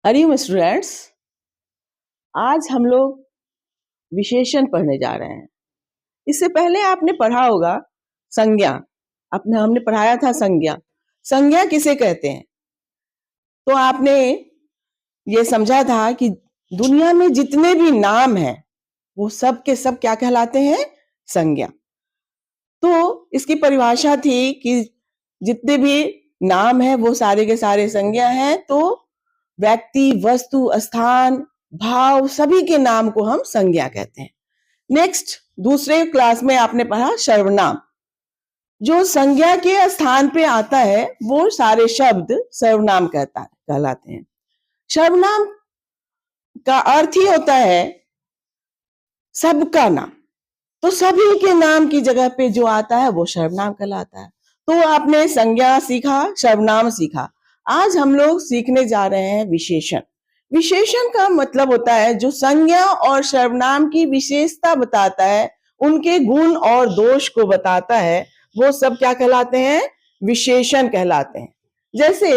Hariom students, आज हम लोग विशेषण पढ़ने जा रहे हैं। इससे पहले आपने पढ़ा होगा संज्ञा। हमने पढ़ाया था संज्ञा। संज्ञा किसे कहते हैं? तो आपने ये समझा था कि दुनिया में जितने भी नाम हैं वो सब के सब क्या कहलाते हैं? संज्ञा। तो इसकी परिभाषा थी कि जितने भी नाम हैं वो सारे के सारे संज्ञा हैं। तो व्यक्ति, वस्तु, स्थान, भाव सभी के नाम को हम संज्ञा कहते हैं। नेक्स्ट, दूसरे क्लास में आपने पढ़ा सर्वनाम। जो संज्ञा के स्थान पे आता है वो सारे शब्द सर्वनाम कहलाते हैं। सर्वनाम का अर्थ ही होता है सबका नाम। तो सभी के नाम की जगह पे जो आता है वो सर्वनाम कहलाता है। तो आपने संज्ञा सीखा, सर्वनाम सीखा। आज हम लोग सीखने जा रहे हैं विशेषण। विशेषण का मतलब होता है जो संज्ञा और सर्वनाम की विशेषता बताता है, उनके गुण और दोष को बताता है, वो सब क्या कहलाते हैं? विशेषण कहलाते हैं। जैसे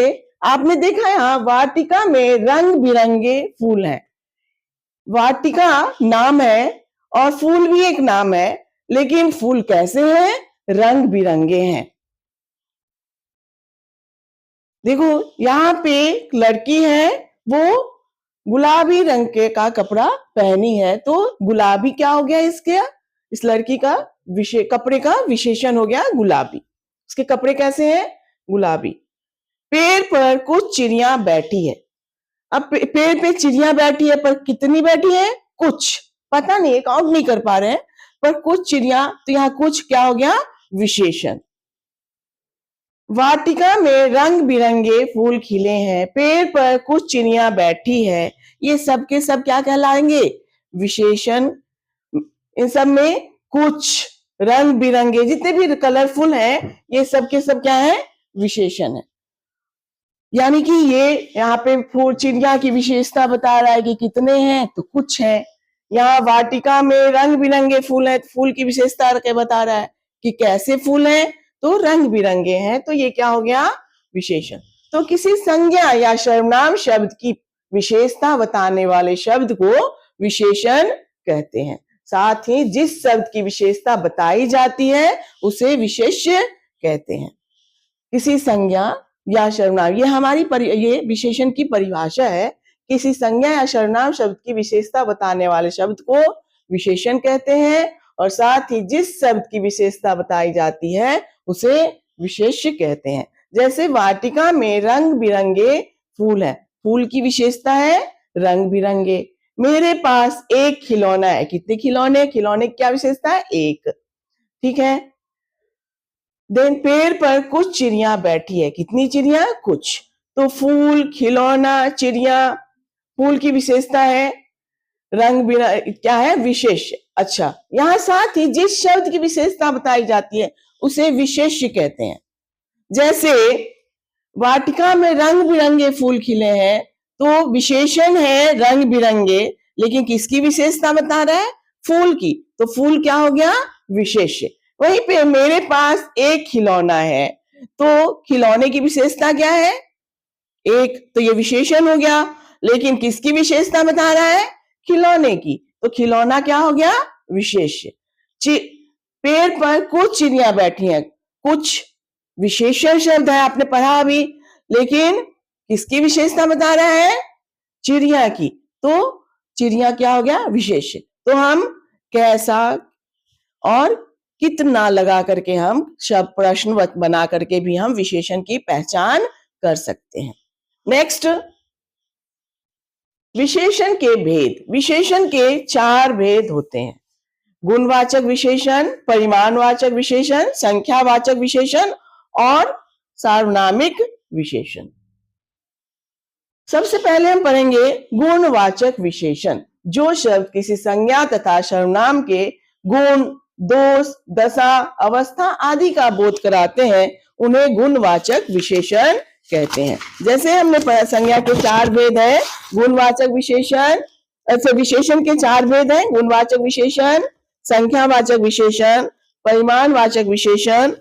आपने देखा यहाँ वाटिका में रंग बिरंगे फूल हैं। वाटिका नाम है और फूल भी एक नाम है, लेकिन फूल कैसे हैं? रंग बिरंगे हैं। देखो यहाँ पे एक लड़की है, वो गुलाबी रंग के का कपड़ा पहनी है। तो गुलाबी क्या हो गया? इस लड़की का कपड़े का विशेषण हो गया गुलाबी। उसके कपड़े कैसे हैं? गुलाबी। पेड़ पर कुछ चिड़िया बैठी है। अब पेड़ पे चिड़िया बैठी है, पर कितनी बैठी है? कुछ, पता नहीं, काउंट नहीं कर पा रहे हैं, पर कुछ चिड़िया। तो यहाँ कुछ क्या हो गया? विशेषण। वाटिका में रंग बिरंगे फूल खिले हैं, पेड़ पर कुछ चिड़िया बैठी है, ये सब के सब क्या कहलाएंगे? विशेषण। इन सब में कुछ, रंग बिरंगे, जितने भी कलरफुल हैं, ये सब के सब क्या है? विशेषण है। यानी कि ये यहाँ पे फूल चिड़िया की विशेषता बता रहा है कि कितने हैं, तो कुछ है। यहाँ वाटिका में रंग बिरंगे फूल है, फूल की विशेषता बता रहा है कि कैसे फूल हैं, तो रंग बिरंगे हैं। तो ये क्या हो गया? विशेषण। तो किसी संज्ञा या सर्वनाम शब्द की विशेषता बताने वाले शब्द को विशेषण कहते हैं। साथ ही जिस शब्द की विशेषता बताई जाती है उसे विशेष्य कहते हैं। किसी संज्ञा या सर्वनाम, ये हमारी ये विशेषण की परिभाषा है। किसी संज्ञा या सर्वनाम शब्द की विशेषता बताने वाले शब्द को विशेषण कहते हैं, और साथ ही जिस शब्द की विशेषता बताई जाती है उसे विशेष्य कहते हैं। जैसे वाटिका में रंग बिरंगे फूल है, फूल की विशेषता है रंग बिरंगे। मेरे पास एक खिलौना है। कितने खिलौने? खिलौने की क्या विशेषता है? एक। ठीक है। देन पेड़ पर कुछ चिड़िया बैठी है। कितनी चिड़िया? कुछ। तो फूल, खिलौना, चिड़िया, फूल की विशेषता है रंग बिरंग, क्या है? विशेष। अच्छा, यहाँ साथ ही जिस शब्द की विशेषता बताई जाती है उसे विशेष्य कहते हैं। जैसे वाटिका में रंग बिरंगे फूल खिले हैं, तो विशेषण है रंग बिरंगे, लेकिन किसकी विशेषता बता रहा है? फूल की। तो फूल क्या हो गया? विशेष्य। वहीं पे मेरे पास एक खिलौना है, तो खिलौने की विशेषता क्या है? एक। तो ये विशेषण हो गया, लेकिन किसकी विशेषता बता रहा है? खिलौने की। तो खिलौना क्या हो गया? विशेष्य। पेड़ पर कुछ चिड़िया बैठी हैं। कुछ विशेषण शब्द है, आपने पढ़ा अभी, लेकिन किसकी विशेषता बता रहा है? चिड़िया की। तो चिड़िया क्या हो गया? विशेष्य। तो हम कैसा और कितना लगा करके हम शब्द प्रश्न बना करके भी हम विशेषण की पहचान कर सकते हैं। नेक्स्ट, विशेषण के भेद। विशेषण के 4 भेद होते हैं: गुणवाचक विशेषण, परिमाणवाचक विशेषण, संख्यावाचक विशेषण और सार्वनामिक विशेषण। सबसे पहले हम पढ़ेंगे गुणवाचक विशेषण। जो शब्द किसी संज्ञा तथा सर्वनाम के गुण, दोष, दशा, अवस्था आदि का बोध कराते हैं उन्हें गुणवाचक विशेषण कहते हैं। जैसे हमने पढ़ा, संज्ञा के 4 भेद है, गुणवाचक विशेषण, अच्छा विशेषण के 4 भेद है: गुणवाचक विशेषण, संख्यावाचक विशेषण, परिमाणवाचक विशेषण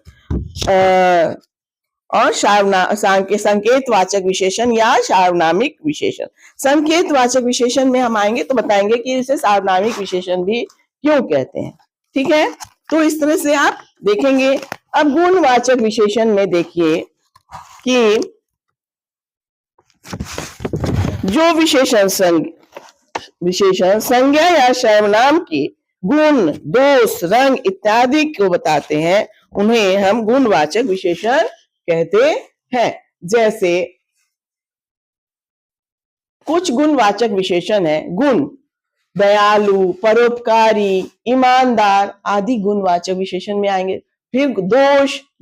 और संकेतवाचक विशेषण या सार्वनामिक विशेषण। संकेतवाचक विशेषण में हम आएंगे तो बताएंगे कि इसे सार्वनामिक विशेषण भी क्यों कहते हैं। ठीक है, तो इस तरह से आप देखेंगे। अब गुणवाचक विशेषण में देखिए कि जो विशेषण संज्ञा या सर्वनाम की गुण, दोष, रंग इत्यादि को बताते हैं, उन्हें हम गुणवाचक विशेषण कहते हैं। जैसे कुछ गुणवाचक विशेषण है। गुण, दयालु, परोपकारी, ईमानदार आदि गुणवाचक विशेषण में आएंगे। फिर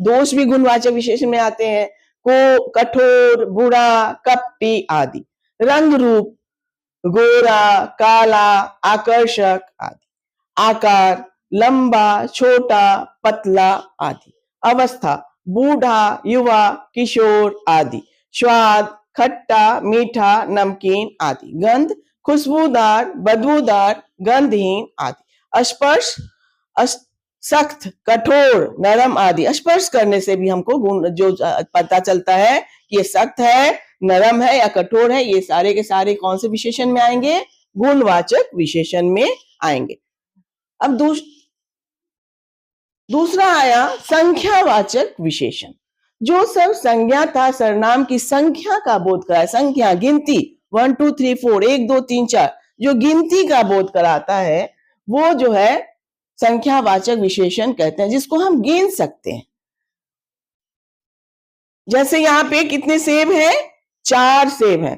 दोष भी गुणवाचक विशेषण में आते हैं। को कठोर, बुरा, कपटी आदि। रंग रूप, गोरा, काला, आकर्षक आदि। आकार, लंबा, छोटा, पतला आदि। अवस्था, बूढ़ा, युवा, किशोर आदि। स्वाद, खट्टा, मीठा, नमकीन आदि। गंध, खुशबूदार, बदबूदार, गंधहीन आदि। स्पर्श, सख्त, कठोर, नरम आदि। स्पर्श करने से भी हमको गुण जो पता चलता है कि ये सख्त है, नरम है या कठोर है, ये सारे के सारे कौन से विशेषण में आएंगे? गुणवाचक विशेषण में आएंगे। अब दूसरा आया संख्यावाचक विशेषण। जो सब संज्ञा था सर्वनाम की संख्या का बोध कराए, संख्या, गिनती 1 2 3 4 1 2 3 4 जो गिनती का बोध कराता है, वो जो है संख्यावाचक विशेषण कहते हैं, जिसको हम गिन सकते हैं। जैसे यहाँ पे कितने सेब हैं? 4 सेब हैं,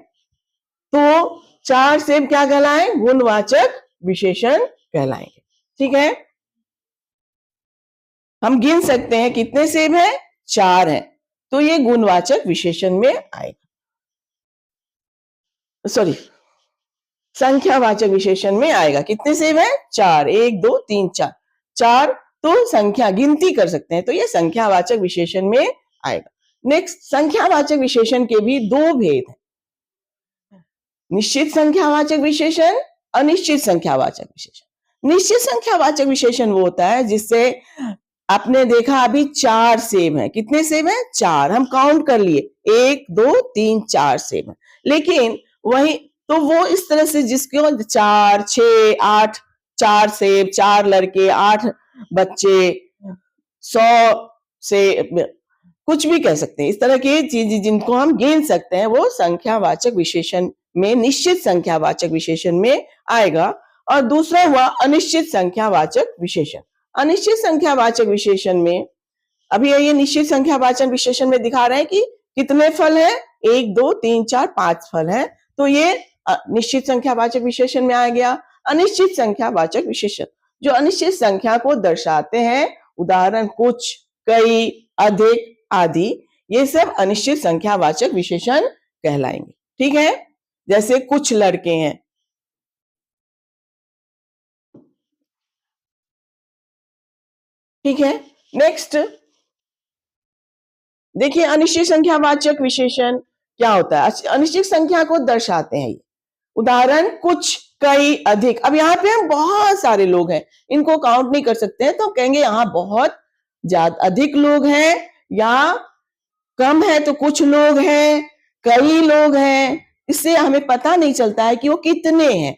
तो 4 सेब क्या कहलाए? गुणवाचक विशेषण कहलाएंगे। ठीक है, हम गिन सकते हैं कितने सेब हैं? 4 हैं, तो ये गुणवाचक विशेषण में आएगा। सॉरी, संख्यावाचक विशेषण में आएगा। कितने सेब हैं? 4, 1 2 3 4। 4 तो संख्या, गिनती कर सकते हैं, तो ये संख्यावाचक विशेषण में आएगा। नेक्स्ट, संख्यावाचक विशेषण के भी 2 भेद हैं। निश्चित संख्यावाचक विशेषण, अनिश्चित संख्यावाचक विशेषण। निश्चित संख्यावाचक विशेषण वो होता है जिससे आपने देखा अभी 4 सेब हैं। कितने सेब हैं? 4, हम काउंट कर लिए 1 2 3 4 सेब हैं। लेकिन वही तो वो इस तरह से जिसके 4 6 8, 4 सेब, 4 लड़के, 8 बच्चे, 100 से कुछ भी कह सकते हैं। इस तरह की चीज जिनको हम गिन सकते हैं, वो संख्यावाचक विशेषण में, निश्चित संख्यावाचक विशेषण में आएगा। और दूसरा हुआ अनिश्चित संख्यावाचक विशेषण। अनिश्चित संख्यावाचक विशेषण में अभी ये निश्चित संख्यावाचक विशेषण में दिखा रहे हैं कि कितने फल हैं? 1 2 3 4 5 फल हैं, तो ये निश्चित संख्यावाचक विशेषण में आ गया। अनिश्चित संख्यावाचक विशेषण जो अनिश्चित संख्या को दर्शाते हैं, उदाहरण कुछ, कई, अधिक आदि, ये सब अनिश्चित संख्यावाचक विशेषण कहलाएंगे। ठीक है, जैसे कुछ लड़के हैं। ठीक है, नेक्स्ट देखिए अनिश्चित संख्यावाचक विशेषण क्या होता है? अनिश्चित संख्या को दर्शाते हैं ये। उदाहरण कुछ, कई, अधिक। अब यहाँ पे हम बहुत सारे लोग हैं, इनको काउंट नहीं कर सकते हैं, तो कहेंगे यहाँ बहुत ज्यादा अधिक लोग हैं, या कम है तो कुछ लोग हैं, कई लोग हैं। इससे हमें पता नहीं चलता है कि वो कितने हैं।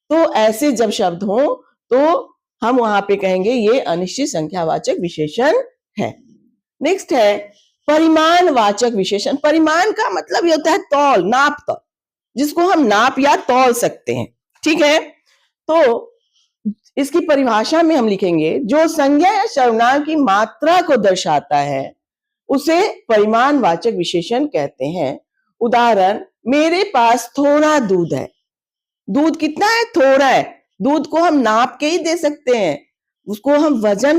तो ऐसे जब शब्द हो तो हम वहां पे कहेंगे ये अनिश्चित संख्यावाचक विशेषण है। नेक्स्ट है परिमाणवाचक विशेषण। परिमाण का मतलब ये होता है तौल, नाप तौल, जिसको हम नाप या तौल सकते हैं। ठीक है, तो इसकी परिभाषा में हम लिखेंगे जो संज्ञा या सर्वनाम की मात्रा को दर्शाता है उसे परिमाणवाचक विशेषण कहते हैं। उदाहरण, मेरे पास थोड़ा दूध है। दूध कितना है? थोड़ा है। दूध को हम नाप के ही दे सकते हैं, उसको हम वजन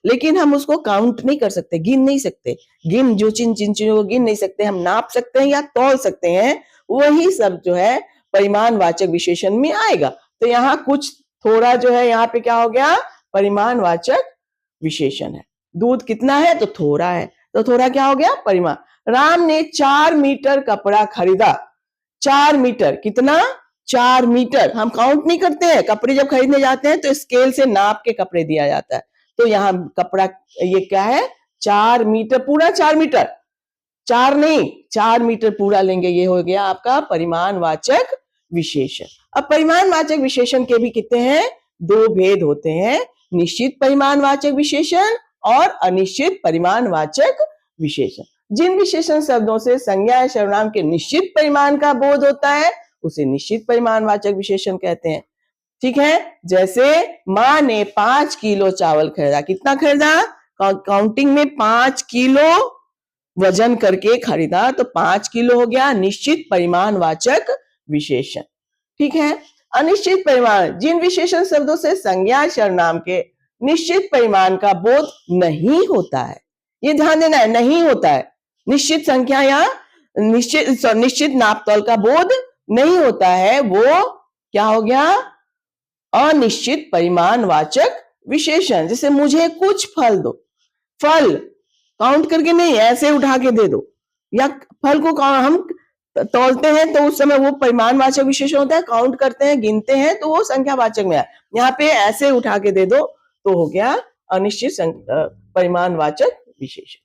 लेकिन हम उसको काउंट नहीं कर सकते, गिन नहीं सकते। जो चिन को गिन नहीं सकते, हम नाप सकते हैं या तौल सकते हैं। वही सब जो है परिमाणवाचक विशेषण में आएगा। तो यहाँ कुछ, थोड़ा जो है यहाँ पे क्या हो गया? परिमाणवाचक विशेषण है। दूध कितना है? तो थोड़ा है, तो थोड़ा क्या हो गया? परिमाण। राम ने 4 मीटर कपड़ा खरीदा। 4 मीटर, कितना? 4 मीटर। हम काउंट नहीं करते हैं, कपड़े जब खरीदने जाते हैं तो स्केल से नाप के कपड़े दिया जाता है। तो यहाँ कपड़ा ये क्या है? 4 मीटर, पूरा 4 मीटर। 4 नहीं, 4 मीटर पूरा लेंगे, ये हो गया आपका परिमाणवाचक विशेषण। अब परिमाणवाचक विशेषण के भी कितने हैं? 2 भेद होते हैं, निश्चित परिमाणवाचक विशेषण और अनिश्चित परिमाणवाचक विशेषण। जिन विशेषण शब्दों से संज्ञा या सर्वनाम के निश्चित परिमाण का बोध होता है उसे निश्चित परिमाणवाचक विशेषण कहते हैं। ठीक है, जैसे माँ ने 5 किलो चावल खरीदा। कितना खरीदा? काउंटिंग में 5 किलो वजन करके खरीदा, तो 5 किलो हो गया निश्चित परिमाणवाचक विशेषण। ठीक है, अनिश्चित परिमाण, जिन विशेषण शब्दों से संज्ञा सर्वनाम के निश्चित परिमाण का बोध नहीं होता है, ये ध्यान देना है, नहीं होता है। निश्चित संख्या या निश्चित नापतोल का बोध नहीं होता है, वो क्या हो गया? अनिश्चित परिमाणवाचक विशेषण। जैसे मुझे कुछ फल दो, फल काउंट करके नहीं, ऐसे उठा के दे दो, या फल को हम तौलते हैं तो उस समय वो परिमाणवाचक विशेषण होता है, काउंट करते हैं, गिनते हैं तो वो संख्यावाचक में है। यहाँ पे ऐसे उठा के दे दो तो हो गया अनिश्चित परिमाणवाचक विशेषण।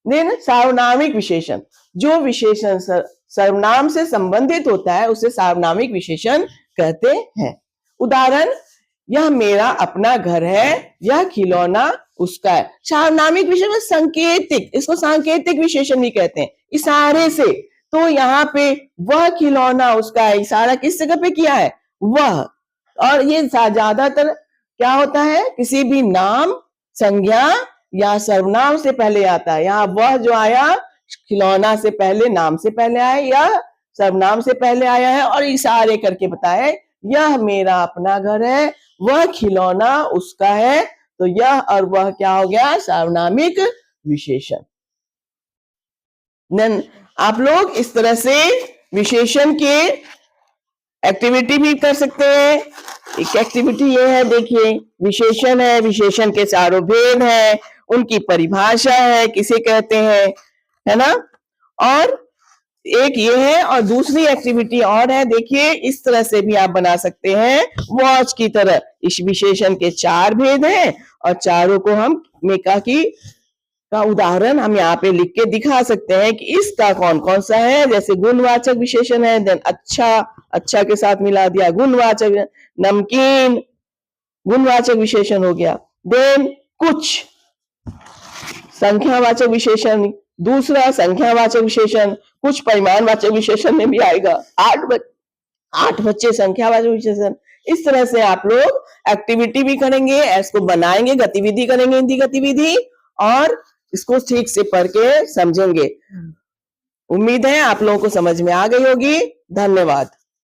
देन सार्वनामिक विशेषण, जो विशेषण सर्वनाम से संबंधित होता है उसे सार्वनामिक विशेषण कहते हैं। उदाहरण, यह मेरा अपना घर है, यह खिलौना उसका है। सार्वनामिक विशेषण सांकेतिक, इसको सांकेतिक विशेषण भी कहते हैं, इशारे से। तो यहाँ पे वह खिलौना उसका है, इशारा किस जगह पे किया है? वह। और ये ज्यादातर क्या होता है? किसी भी नाम, संज्ञा या सर्वनाम से पहले आता है। यहाँ वह जो आया खिलौना से पहले, नाम से पहले आया, या सर्वनाम से पहले आया है और इशारे करके बताया यह मेरा अपना घर है, वह खिलौना उसका है। तो यह और वह क्या हो गया? सार्वनामिक विशेषण। आप लोग इस तरह से विशेषण के एक्टिविटी भी कर सकते हैं। एक एक्टिविटी ये है, देखिए, विशेषण है, विशेषण के चारों भेद है, उनकी परिभाषा है, किसे कहते हैं, है ना। और एक ये है, और दूसरी एक्टिविटी और है, देखिए, इस तरह से भी आप बना सकते हैं वॉच की तरह। इस विशेषण के 4 भेद हैं और चारों को हम मेका की का उदाहरण हम यहाँ पे लिख के दिखा सकते हैं कि इसका कौन कौन सा है। जैसे गुणवाचक विशेषण है, देन अच्छा, अच्छा के साथ मिला दिया गुणवाचक। नमकीन गुणवाचक विशेषण हो गया। देन कुछ संख्यावाचक विशेषण, दूसरा संख्यावाचक विशेषण, कुछ परिमाणवाचक विशेषण में भी आएगा। 8 बच्चे संख्यावाचक विशेषण। इस तरह से आप लोग एक्टिविटी भी करेंगे, इसको बनाएंगे, गतिविधि करेंगे, हिंदी गतिविधि, और इसको ठीक से पढ़ के समझेंगे। उम्मीद है आप लोगों को समझ में आ गई होगी। धन्यवाद।